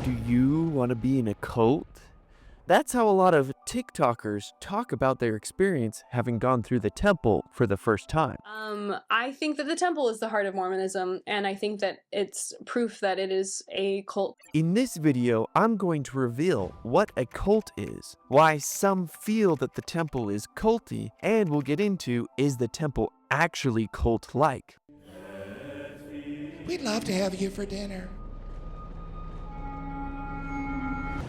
Do you want to be in a cult? That's how a lot of TikTokers talk about their experience having gone through the temple for the first time. I think that the temple is the heart of Mormonism, and I think that it's proof that it is a cult. In this video, I'm going to reveal what a cult is, why some feel that the temple is culty, and we'll get into, is the temple actually cult-like? We'd love to have you for dinner.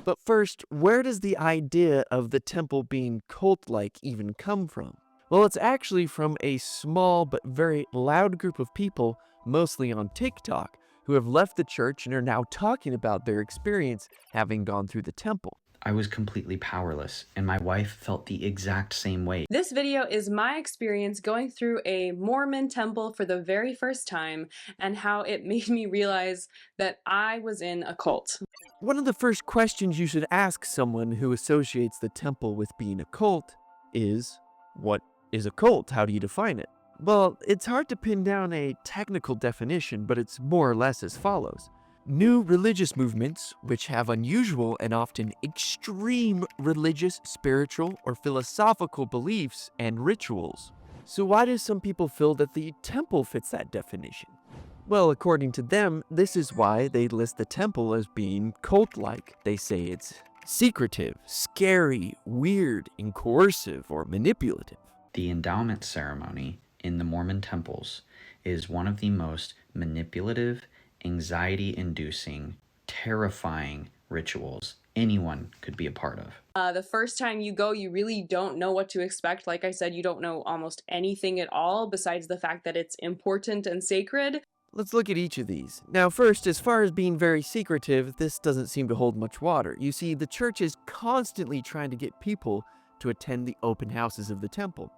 But first, where does the idea of the temple being cult-like even come from? Well, it's actually from a small but very loud group of people, mostly on TikTok, who have left the church and are now talking about their experience having gone through the temple. I was completely powerless, and my wife felt the exact same way. This video is my experience going through a Mormon temple for the very first time and how it made me realize that I was in a cult. One of the first questions you should ask someone who associates the temple with being a cult is, what is a cult? How do you define it? Well, it's hard to pin down a technical definition, but it's more or less as follows. New religious movements, which have unusual and often extreme religious, spiritual, or philosophical beliefs and rituals. So why do some people feel that the temple fits that definition? Well, according to them, this is why they list the temple as being cult-like. They say it's secretive, scary, weird, and coercive or manipulative. The endowment ceremony in the Mormon temples is one of the most manipulative, anxiety-inducing, terrifying rituals anyone could be a part of. The first time you go, you really don't know what to expect. Like I said, you don't know almost anything at all besides the fact that it's important and sacred. Let's look at each of these. Now first, as far as being very secretive, this doesn't seem to hold much water. You see, the church is constantly trying to get people to attend the open houses of the temple.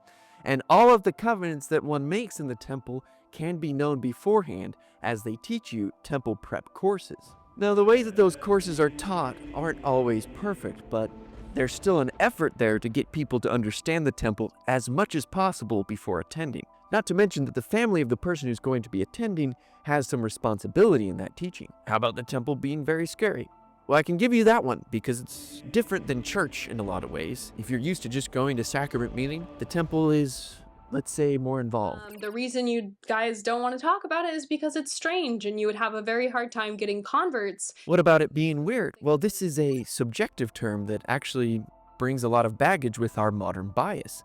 And all of the covenants that one makes in the temple can be known beforehand as they teach you temple prep courses. Now the way that those courses are taught aren't always perfect, but there's still an effort there to get people to understand the temple as much as possible before attending. Not to mention that the family of the person who's going to be attending has some responsibility in that teaching. How about the temple being very scary? Well, I can give you that one because it's different than church in a lot of ways. If you're used to just going to sacrament meeting, the temple is, let's say, more involved. The reason you guys don't want to talk about it is because it's strange and you would have a very hard time getting converts. What about it being weird? Well, this is a subjective term that actually brings a lot of baggage with our modern bias.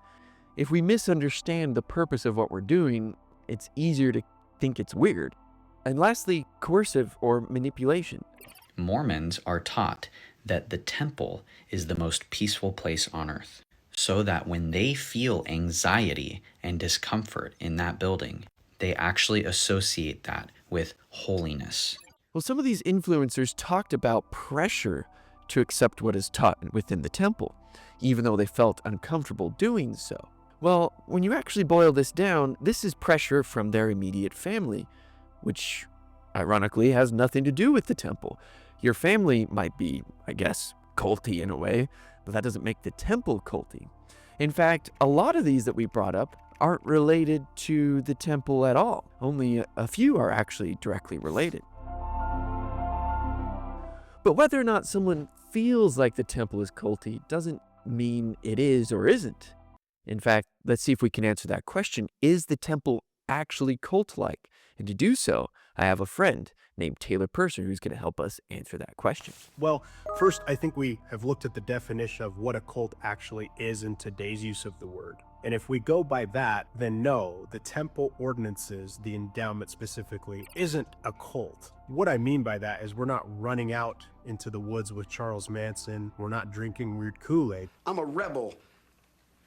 If we misunderstand the purpose of what we're doing, it's easier to think it's weird. And lastly, coercive or manipulation. Mormons are taught that the temple is the most peaceful place on earth, so that when they feel anxiety and discomfort in that building, they actually associate that with holiness. Well, some of these influencers talked about pressure to accept what is taught within the temple, even though they felt uncomfortable doing so. Well, when you actually boil this down, this is pressure from their immediate family, which ironically has nothing to do with the temple. Your family might be, I guess, culty in a way, but that doesn't make the temple culty. In fact, a lot of these that we brought up aren't related to the temple at all. Only a few are actually directly related. But whether or not someone feels like the temple is culty doesn't mean it is or isn't. In fact, let's see if we can answer that question. Is the temple actually cult-like? And to do so, I have a friend named Taylor Purser who's going to help us answer that question. Well, first, I think we have looked at the definition of what a cult actually is in today's use of the word. And if we go by that, then no, the temple ordinances, the endowment specifically, isn't a cult. What I mean by that is we're not running out into the woods with Charles Manson. We're not drinking weird Kool-Aid. I'm a rebel.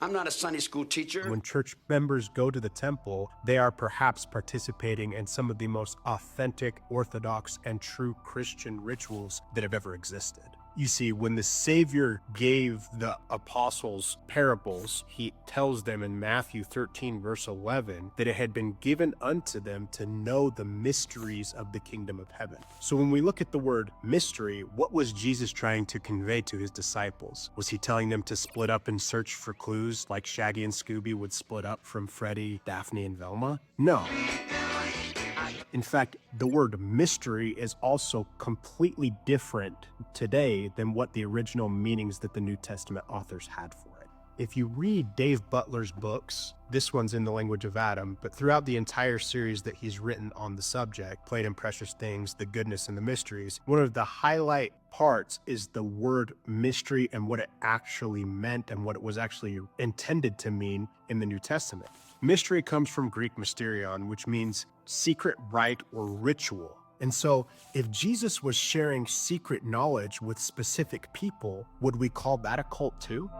I'm not a Sunday school teacher. When church members go to the temple, they are perhaps participating in some of the most authentic, orthodox, and true Christian rituals that have ever existed. You see, when the Savior gave the apostles parables, he tells them in Matthew 13, verse 11, that it had been given unto them to know the mysteries of the kingdom of heaven. So when we look at the word mystery, what was Jesus trying to convey to his disciples? Was he telling them to split up and search for clues like Shaggy and Scooby would split up from Freddy, Daphne, and Velma? No. In fact, the word mystery is also completely different today than what the original meanings that the New Testament authors had for it. If you read Dave Butler's books, this one's in the language of Adam, but throughout the entire series that he's written on the subject, Plain and Precious Things, The Goodness and the Mysteries, one of the highlight parts is the word mystery and what it actually meant and what it was actually intended to mean in the New Testament. Mystery comes from Greek mysterion, which means secret rite or ritual. And so if Jesus was sharing secret knowledge with specific people, would we call that a cult too?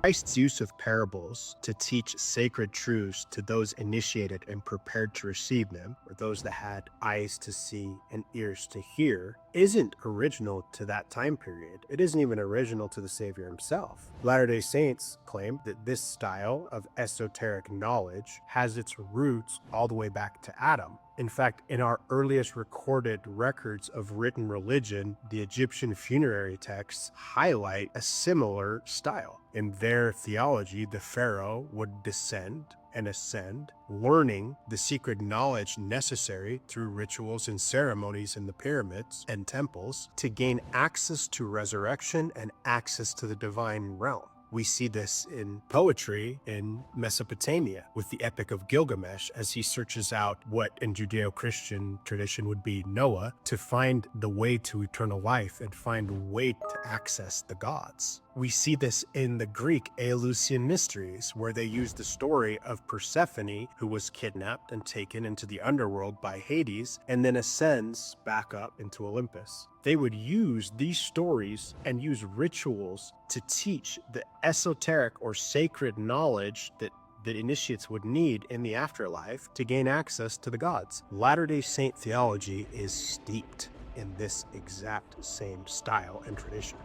Christ's use of parables to teach sacred truths to those initiated and prepared to receive them, or those that had eyes to see and ears to hear, isn't original to that time period. It isn't even original to the Savior himself. Latter-day Saints claim that this style of esoteric knowledge has its roots all the way back to Adam. In fact, in our earliest recorded records of written religion, the Egyptian funerary texts highlight a similar style. In their theology, the pharaoh would descend and ascend, learning the secret knowledge necessary through rituals and ceremonies in the pyramids and temples to gain access to resurrection and access to the divine realm. We see this in poetry in Mesopotamia with the Epic of Gilgamesh as he searches out what in Judeo-Christian tradition would be Noah to find the way to eternal life and find a way to access the gods. We see this in the Greek Eleusinian Mysteries, where they use the story of Persephone, who was kidnapped and taken into the underworld by Hades, and then ascends back up into Olympus. They would use these stories and use rituals to teach the esoteric or sacred knowledge that initiates would need in the afterlife to gain access to the gods. Latter-day Saint theology is steeped in this exact same style and tradition.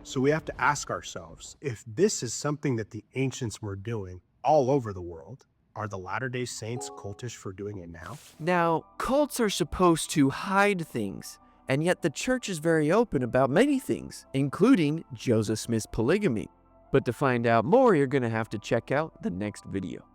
So we have to ask ourselves, if this is something that the ancients were doing all over the world, are the Latter-day Saints cultish for doing it now? Now, cults are supposed to hide things, and yet the church is very open about many things, including Joseph Smith's polygamy. But to find out more, you're going to have to check out the next video.